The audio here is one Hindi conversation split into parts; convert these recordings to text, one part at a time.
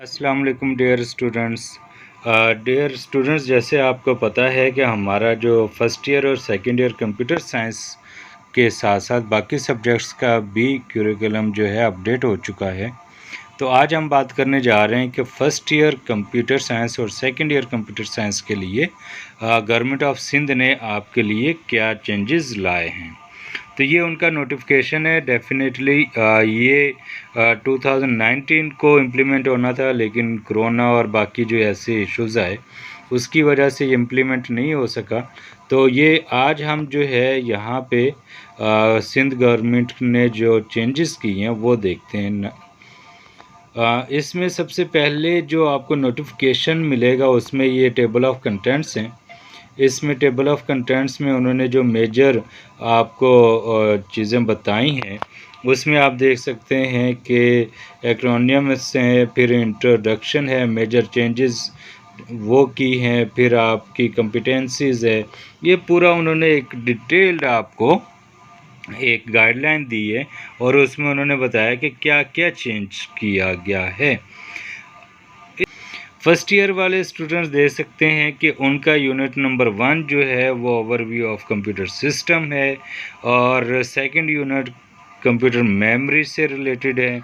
अस्सलाम वालेकुम डियर स्टूडेंट्स, जैसे आपको पता है कि हमारा जो फर्स्ट ईयर और सेकंड ईयर कंप्यूटर साइंस के साथ साथ बाकी सब्जेक्ट्स का भी क्यूरिकुलम जो है अपडेट हो चुका है। तो आज हम बात करने जा रहे हैं कि फ़र्स्ट ईयर कंप्यूटर साइंस और सेकंड ईयर कंप्यूटर साइंस के लिए गवर्नमेंट ऑफ सिंध ने आपके लिए क्या चेंजेस लाए हैं। तो ये उनका नोटिफिकेशन है। डेफिनेटली ये 2019 को इम्प्लीमेंट होना था, लेकिन कोरोना और बाकी जो ऐसे इश्यूज़ आए उसकी वजह से ये इम्प्लीमेंट नहीं हो सका। तो ये आज हम जो है यहाँ पे सिंध गवर्नमेंट ने जो चेंजेस किए हैं वो देखते हैं। इसमें सबसे पहले जो आपको नोटिफिकेशन मिलेगा उसमें ये टेबल ऑफ कंटेंट्स हैं। इसमें टेबल ऑफ कंटेंट्स में उन्होंने जो मेजर आपको चीज़ें बताई हैं उसमें आप देख सकते हैं कि एक्रोनियम्स हैं, फिर इंट्रोडक्शन है, मेजर चेंजेस वो की हैं, फिर आपकी कॉम्पिटेंसीज़ है। ये पूरा उन्होंने एक डिटेल्ड आपको एक गाइडलाइन दी है और उसमें उन्होंने बताया कि क्या क्या चेंज किया गया है। फर्स्ट ईयर वाले स्टूडेंट्स देख सकते हैं कि उनका यूनिट नंबर 1 जो है वो ओवरव्यू ऑफ कंप्यूटर सिस्टम है, और सेकंड यूनिट कंप्यूटर मेमोरी से रिलेटेड है।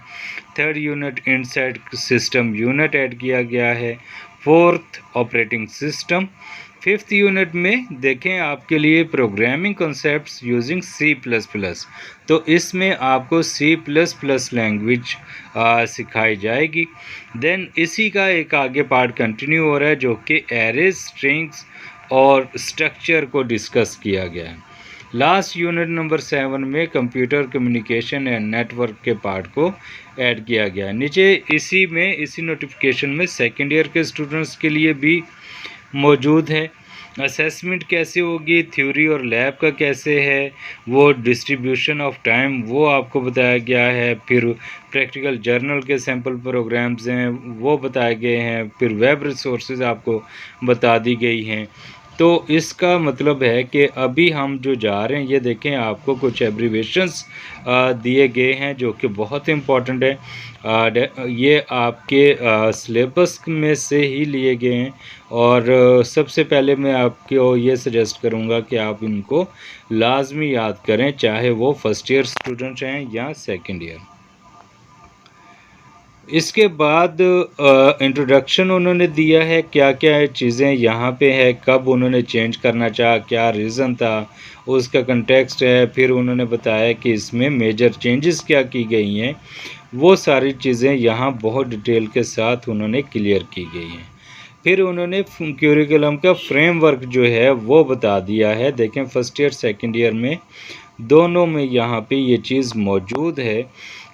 Third unit inside system unit add किया गया है। Fourth operating system. Fifth unit में देखें आपके लिए प्रोग्रामिंग कॉन्सेप्ट्स यूजिंग C++। तो इसमें आपको C++ लैंग्वेज सिखाई जाएगी। देन इसी का एक आगे पार्ट कंटिन्यू हो रहा है जो कि एरेज, स्ट्रिंग्स और स्ट्रक्चर को डिस्कस किया गया है। लास्ट यूनिट नंबर 7 में कंप्यूटर कम्युनिकेशन एंड नेटवर्क के पार्ट को ऐड किया गया है। नीचे इसी नोटिफिकेशन में सेकेंड ईयर के स्टूडेंट्स के लिए भी मौजूद है। असेसमेंट कैसे होगी, थ्योरी और लैब का कैसे है, वो डिस्ट्रीब्यूशन ऑफ टाइम वो आपको बताया गया है। फिर प्रैक्टिकल जर्नल के सैम्पल प्रोग्राम्स हैं वो बताए गए हैं। फिर वेब रिसोर्सेज आपको बता दी गई हैं। तो इसका मतलब है कि अभी हम जो जा रहे हैं ये देखें आपको कुछ एब्रीवेशंस दिए गए हैं जो कि बहुत इम्पॉर्टेंट है। ये आपके सिलेबस में से ही लिए गए हैं, और सबसे पहले मैं आपको ये सजेस्ट करूँगा कि आप इनको लाजमी याद करें, चाहे वो फर्स्ट ईयर स्टूडेंट हैं या सेकंड ईयर। इसके बाद इंट्रोडक्शन उन्होंने दिया है, क्या क्या चीज़ें यहाँ पे है, कब उन्होंने चेंज करना चाहा, क्या रीज़न था, उसका कंटेक्स्ट है। फिर उन्होंने बताया कि इसमें मेजर चेंजेस क्या की गई हैं, वो सारी चीज़ें यहाँ बहुत डिटेल के साथ उन्होंने क्लियर की गई हैं। फिर उन्होंने क्यूरिकुलम का फ्रेमवर्क जो है वो बता दिया है। देखें फर्स्ट ईयर सेकेंड ईयर में दोनों में यहाँ पे ये चीज़ मौजूद है।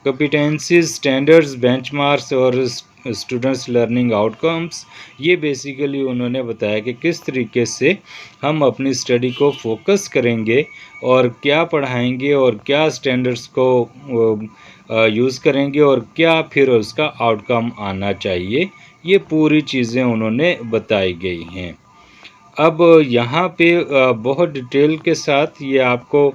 कॉम्पिटेंसीज, स्टैंडर्ड्स, बेंचमार्क्स और स्टूडेंट्स लर्निंग आउटकम्स, ये बेसिकली उन्होंने बताया कि किस तरीके से हम अपनी स्टडी को फोकस करेंगे और क्या पढ़ाएंगे और क्या स्टैंडर्ड्स को यूज़ करेंगे और क्या फिर उसका आउटकम आना चाहिए। ये पूरी चीज़ें उन्होंने बताई गई हैं। अब यहाँ पे बहुत डिटेल के साथ ये आपको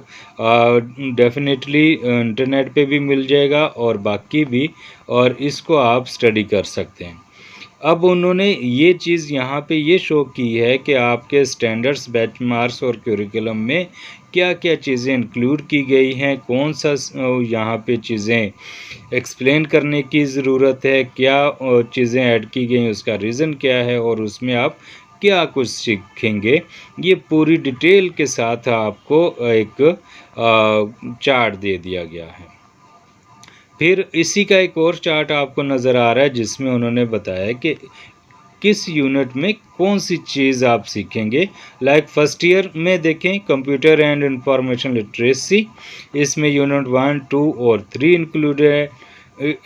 डेफिनेटली इंटरनेट पे भी मिल जाएगा और बाकी भी, और इसको आप स्टडी कर सकते हैं। अब उन्होंने ये चीज़ यहाँ पे ये शो की है कि आपके स्टैंडर्ड्स, बेंचमार्क्स और क्यूरिकुलम में क्या क्या चीज़ें इंक्लूड की गई हैं, कौन सा यहाँ पे चीज़ें एक्सप्लेन करने की ज़रूरत है, क्या चीज़ें ऐड की गई, उसका रीज़न क्या है और उसमें आप क्या कुछ सीखेंगे। ये पूरी डिटेल के साथ आपको एक चार्ट दे दिया गया है। फिर इसी का एक और चार्ट आपको नज़र आ रहा है जिसमें उन्होंने बताया कि किस यूनिट में कौन सी चीज़ आप सीखेंगे। लाइक फर्स्ट ईयर में देखें कंप्यूटर एंड इंफॉर्मेशन लिटरेसी, इसमें यूनिट 1, 2 और 3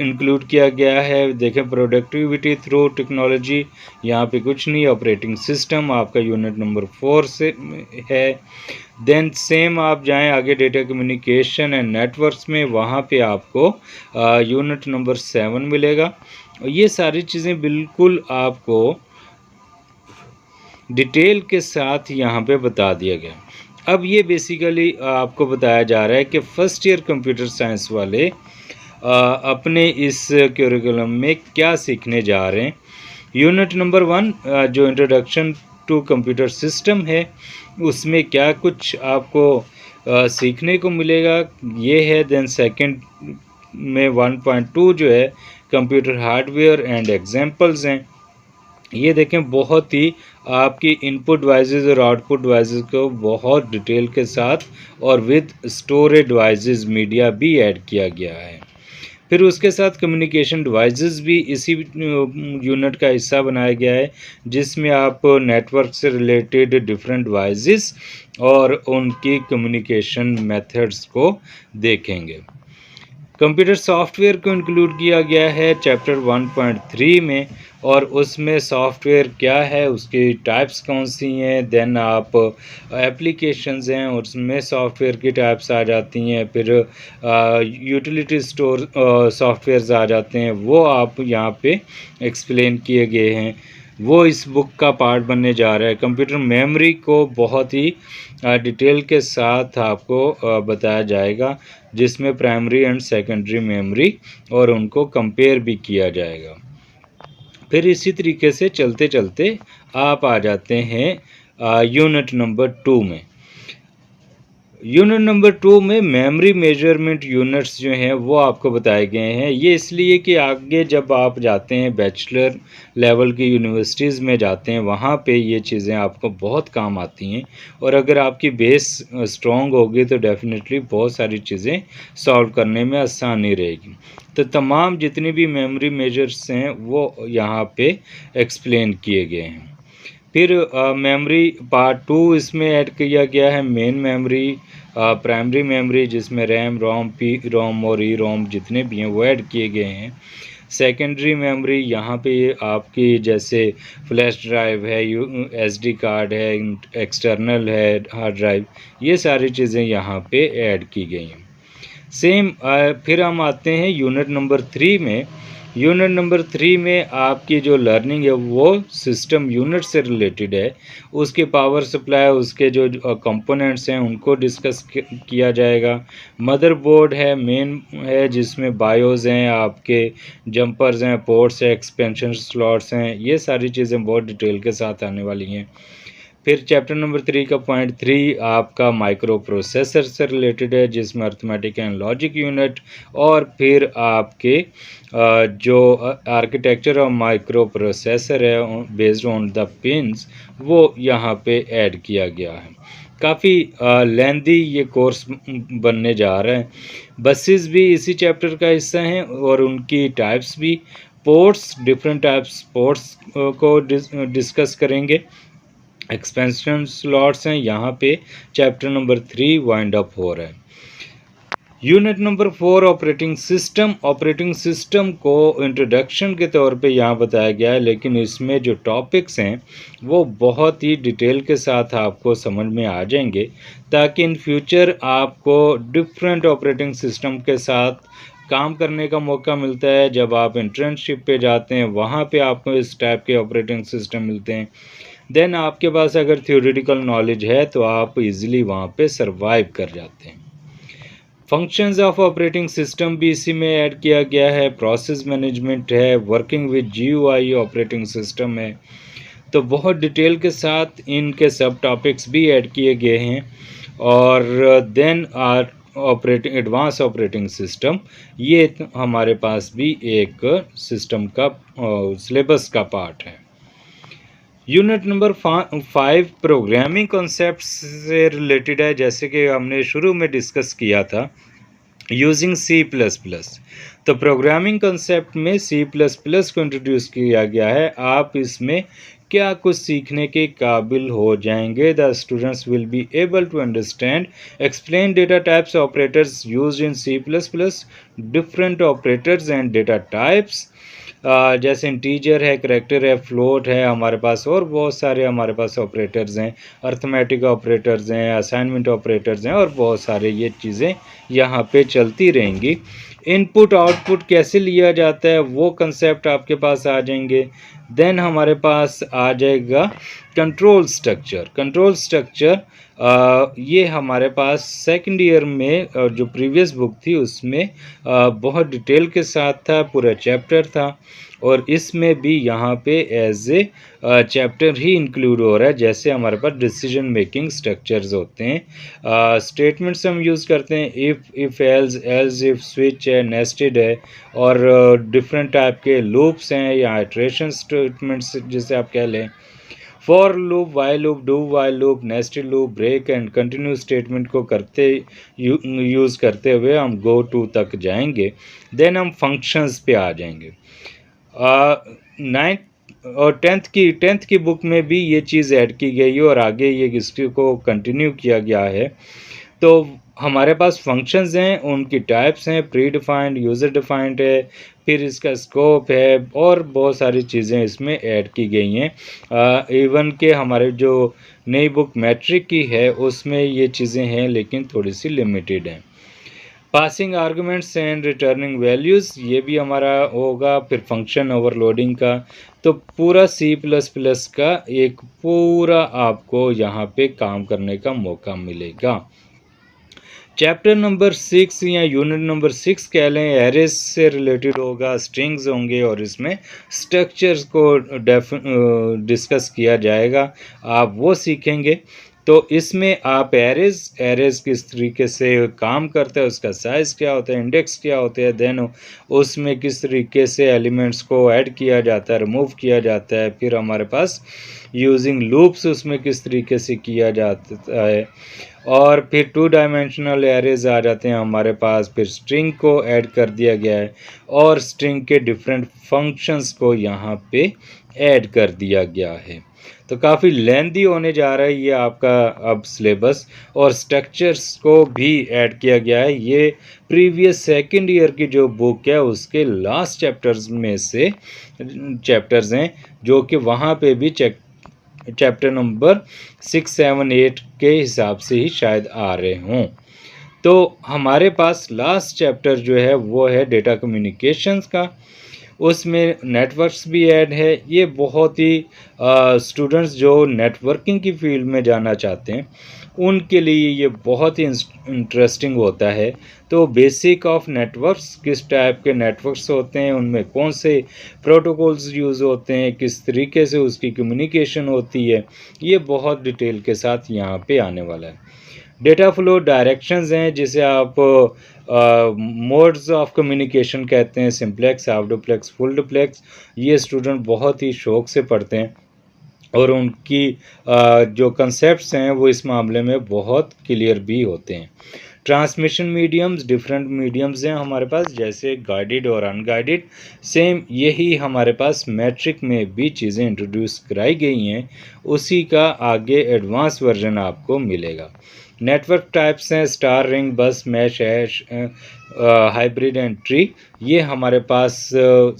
इंक्लूड किया गया है। देखें प्रोडक्टिविटी थ्रू टेक्नोलॉजी, यहाँ पे कुछ नहीं। ऑपरेटिंग सिस्टम आपका यूनिट नंबर 4 से है। देन सेम आप जाएं आगे डेटा कम्युनिकेशन एंड नेटवर्क्स में, वहाँ पे आपको यूनिट नंबर 7 मिलेगा। ये सारी चीज़ें बिल्कुल आपको डिटेल के साथ यहाँ पे बता दिया गया। अब ये बेसिकली आपको बताया जा रहा है कि फर्स्ट ईयर कंप्यूटर साइंस वाले अपने इस करिकुलम में क्या सीखने जा रहे हैं। यूनिट नंबर 1 जो इंट्रोडक्शन टू कंप्यूटर सिस्टम है, उसमें क्या कुछ आपको सीखने को मिलेगा, ये है। देन सेकंड में 1.2 जो है कंप्यूटर हार्डवेयर एंड एग्जांपल्स हैं। ये देखें, बहुत ही आपकी इनपुट डिवाइसेस और आउटपुट डिवाइसेस को बहुत डिटेल के साथ और विद स्टोरेज डिवाइसेस मीडिया भी ऐड किया गया है। फिर उसके साथ कम्युनिकेशन डिवाइसेस भी इसी यूनिट का हिस्सा बनाया गया है, जिसमें आप नेटवर्क से रिलेटेड डिफरेंट डिवाइसेस और उनकी कम्युनिकेशन मेथड्स को देखेंगे। कंप्यूटर सॉफ्टवेयर को इंक्लूड किया गया है चैप्टर 1.3 में, और उसमें सॉफ्टवेयर क्या है, उसकी टाइप्स कौन सी हैं, देन आप एप्लीकेशंस हैं उसमें सॉफ्टवेयर की टाइप्स आ जाती हैं, फिर यूटिलिटी स्टोर सॉफ्टवेयर्स आ जाते हैं, वो आप यहाँ पे एक्सप्लेन किए गए हैं। वो इस बुक का पार्ट बनने जा रहा है। कंप्यूटर मेमोरी को बहुत ही डिटेल के साथ आपको बताया जाएगा, जिसमें प्राइमरी एंड सेकेंडरी मेमोरी और उनको कंपेयर भी किया जाएगा। फिर इसी तरीके से चलते चलते आप आ जाते हैं यूनिट नंबर 2 में। यूनिट नंबर 2 में मेमोरी मेजरमेंट यूनिट्स जो हैं वो आपको बताए गए हैं। ये इसलिए कि आगे जब आप जाते हैं बैचलर लेवल की यूनिवर्सिटीज़ में जाते हैं, वहाँ पे ये चीज़ें आपको बहुत काम आती हैं, और अगर आपकी बेस स्ट्रॉन्ग होगी तो डेफिनेटली बहुत सारी चीज़ें सॉल्व करने में आसानी रहेगी। तो तमाम जितनी भी मेमोरी मेजर्स हैं वो यहाँ पे एक्सप्लेन किए गए हैं। फिर मेमोरी पार्ट 2 इसमें ऐड किया गया है। मेन मेमोरी, प्राइमरी मेमोरी जिसमें रैम, रोम, पी रोम और ई रोम जितने भी हैं वो ऐड किए गए हैं। सेकेंडरी मेमोरी यहाँ पे आपकी जैसे फ्लैश ड्राइव है, एसडी कार्ड है, एक्सटर्नल है हार्ड ड्राइव, ये सारी चीज़ें यहाँ पे ऐड की गई हैं। सेम फिर हम आते हैं यूनिट नंबर 3 में। यूनिट नंबर 3 में आपकी जो लर्निंग है वो सिस्टम यूनिट से रिलेटेड है। उसके पावर सप्लाई, उसके जो कंपोनेंट्स हैं उनको डिस्कस किया जाएगा। मदरबोर्ड है, मेन है, जिसमें बायोस हैं, आपके जंपर्स हैं, पोर्ट्स हैं, एक्सपेंशन स्लॉट्स हैं, ये सारी चीज़ें बहुत डिटेल के साथ आने वाली हैं। फिर चैप्टर नंबर 3 का पॉइंट 3 आपका माइक्रो प्रोसेसर से रिलेटेड है, जिसमें अर्थमेटिक एंड लॉजिक यूनिट, और फिर आपके जो आर्किटेक्चर ऑफ माइक्रो प्रोसेसर है बेस्ड ऑन द पिन्स, वो यहाँ पे ऐड किया गया है। काफ़ी लेंदी ये कोर्स बनने जा रहा है। बसेस भी इसी चैप्टर का हिस्सा हैं और उनकी टाइप्स भी। पोर्ट्स, डिफरेंट टाइप्स पोर्ट्स को डिस्कस करेंगे। एक्सपेंशन स्लॉट्स हैं, यहाँ पे चैप्टर नंबर 3 वाइंड अप हो रहा है। Unit number 4 operating system. Operating system को इंट्रोडक्शन के तौर पे यहाँ बताया गया है, लेकिन इसमें जो टॉपिक्स हैं वो बहुत ही डिटेल के साथ आपको समझ में आ जाएंगे, ताकि इन फ्यूचर आपको डिफरेंट ऑपरेटिंग सिस्टम के साथ काम करने का मौका मिलता है। जब आप इंटर्नशिप पे जाते हैं वहाँ पे आपको इस टाइप के ऑपरेटिंग सिस्टम मिलते हैं। देन आपके पास अगर थ्योरेटिकल नॉलेज है तो आप इजीली वहाँ पे सरवाइव कर जाते हैं। फंक्शंस ऑफ ऑपरेटिंग सिस्टम भी इसी में ऐड किया गया है। प्रोसेस मैनेजमेंट है, working with GUI operating system है। तो बहुत डिटेल के साथ इनके सब टॉपिक्स भी ऐड किए गए हैं। और then operating advance operating system, ये हमारे पास भी एक सिस्टम का सिलेबस का पार्ट है। यूनिट नंबर 5 प्रोग्रामिंग कॉन्सेप्ट से रिलेटेड है, जैसे कि हमने शुरू में डिस्कस किया था यूजिंग C++। तो प्रोग्रामिंग कॉन्सेप्ट में C++ को इंट्रोड्यूस किया गया है। आप इसमें क्या कुछ सीखने के काबिल हो जाएंगे। The students will be able to understand, explain data types operators used in C++, different operators and data types, जैसे इंटीजर है, करैक्टर है, फ्लोट है हमारे पास, और बहुत सारे हमारे पास ऑपरेटर्स हैं, अर्थमेटिक ऑपरेटर्स हैं, असाइनमेंट ऑपरेटर्स हैं, और बहुत सारे ये चीज़ें यहाँ पे चलती रहेंगी। इनपुट आउटपुट कैसे लिया जाता है वो कंसेप्ट आपके पास आ जाएंगे। देन हमारे पास आ जाएगा कंट्रोल स्ट्रक्चर। कंट्रोल स्ट्रक्चर ये हमारे पास सेकंड ईयर में जो प्रीवियस बुक थी उसमें बहुत डिटेल के साथ था, पूरा चैप्टर था और इसमें भी यहाँ पे एज ए चैप्टर ही इंक्लूड हो रहा है। जैसे हमारे पास डिसीजन मेकिंग स्ट्रक्चर्स होते हैं, स्टेटमेंट्स हम यूज़ करते हैं, इफ़ एल्स इफ, स्विच है, नेस्टेड है और डिफरेंट टाइप के लूप्स हैं या इटरेशन स्टेटमेंट्स जिसे आप कह लें। For loop, while loop, do while loop, nested loop, break and continue statement को यूज़ करते हुए हम गो टू तक जाएंगे। देन हम फंक्शंस पे आ जाएंगे। नाइन्थ और टेंथ की बुक में भी ये चीज़ ऐड की गई है और आगे ये इसको को कंटिन्यू किया गया है। तो हमारे पास फंक्शंस हैं, उनकी टाइप्स हैं, प्री डिफाइंड, यूज़र डिफाइंड है, फिर इसका स्कोप है और बहुत सारी चीज़ें इसमें ऐड की गई हैं। इवन के हमारे जो नई बुक मैट्रिक की है उसमें ये चीज़ें हैं लेकिन थोड़ी सी लिमिटेड हैं। Passing arguments and returning values ये भी हमारा होगा। फिर फंक्शन ओवरलोडिंग का, तो पूरा C++ का एक पूरा आपको यहाँ पे काम करने का मौका मिलेगा। चैप्टर नंबर 6 या यूनिट नंबर 6 कह लें, एरेज से रिलेटेड होगा, स्ट्रिंग्स होंगे और इसमें स्ट्रक्चर्स को डिस्कस किया जाएगा, आप वो सीखेंगे। तो इसमें आप एरेज किस तरीके से काम करता है, उसका साइज़ क्या होता है, इंडेक्स क्या होते हैं, देन उसमें किस तरीके से एलिमेंट्स को ऐड किया जाता है, रिमूव किया जाता है, फिर हमारे पास यूजिंग लूप्स उसमें किस तरीके से किया जाता है और फिर 2 डायमेंशनल एरेज आ जाते हैं हमारे पास। फिर स्ट्रिंग को ऐड कर दिया गया है और स्ट्रिंग के डिफरेंट फंक्शंस को यहाँ पे ऐड कर दिया गया है। तो काफ़ी लेंदी होने जा रहा है ये आपका अब सिलेबस, और स्ट्रक्चर्स को भी ऐड किया गया है। ये प्रीवियस सेकंड ईयर की जो बुक है उसके लास्ट चैप्टर्स में से चैप्टर्स हैं जो कि वहाँ पे भी चैप्टर नंबर 6, 7, 8 के हिसाब से ही शायद आ रहे हों। तो हमारे पास लास्ट चैप्टर जो है वो है डेटा कम्युनिकेशंस का, उसमें नेटवर्क्स भी ऐड है। ये बहुत ही स्टूडेंट्स जो नेटवर्किंग की फील्ड में जाना चाहते हैं उनके लिए ये बहुत ही इंटरेस्टिंग होता है। तो बेसिक ऑफ नेटवर्क्स, किस टाइप के नेटवर्क्स होते हैं, उनमें कौन से प्रोटोकॉल्स यूज़ होते हैं, किस तरीके से उसकी कम्युनिकेशन होती है, ये बहुत डिटेल के साथ यहाँ पे आने वाला है। डेटा फ्लो डायरेक्शंस हैं जिसे आप मोड्स ऑफ कम्युनिकेशन कहते हैं, simplex, half duplex, full duplex. ये स्टूडेंट बहुत ही शौक से पढ़ते हैं और उनकी जो कंसेप्ट्स हैं वो इस मामले में बहुत क्लियर भी होते हैं। ट्रांसमिशन मीडियम्स, डिफरेंट मीडियम्स हैं हमारे पास, जैसे गाइडेड और अनगाइडेड। सेम यही हमारे पास मैट्रिक में भी चीज़ें इंट्रोड्यूस कराई गई हैं, उसी का आगे एडवांस वर्जन आपको मिलेगा। नेटवर्क टाइप्स हैं, star, ring, bus, mesh, hash, hybrid and tree. ये हमारे पास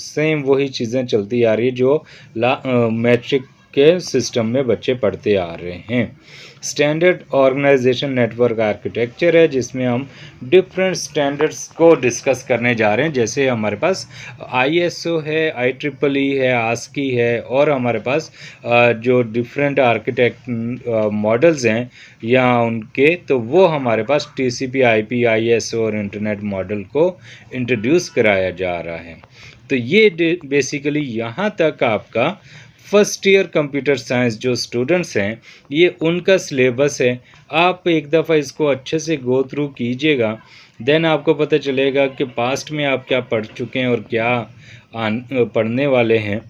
सेम वही चीज़ें चलती आ रही है जो मैट्रिक के सिस्टम में बच्चे पढ़ते आ रहे हैं। स्टैंडर्ड ऑर्गेनाइजेशन नेटवर्क आर्किटेक्चर है जिसमें हम डिफरेंट स्टैंडर्ड्स को डिस्कस करने जा रहे हैं। जैसे हमारे पास ISO है, IEEE है, ASCII है और हमारे पास जो डिफरेंट आर्किटेक्ट मॉडल्स हैं या उनके, तो वो हमारे पास TCP, IP, ISO और इंटरनेट मॉडल को इंट्रोड्यूस कराया जा रहा है। तो ये बेसिकली यहाँ तक आपका फर्स्ट ईयर कंप्यूटर साइंस जो स्टूडेंट्स हैं ये उनका सिलेबस है। आप एक दफ़ा इसको अच्छे से गो थ्रू कीजिएगा, देन आपको पता चलेगा कि पास्ट में आप क्या पढ़ चुके हैं और क्या पढ़ने वाले हैं।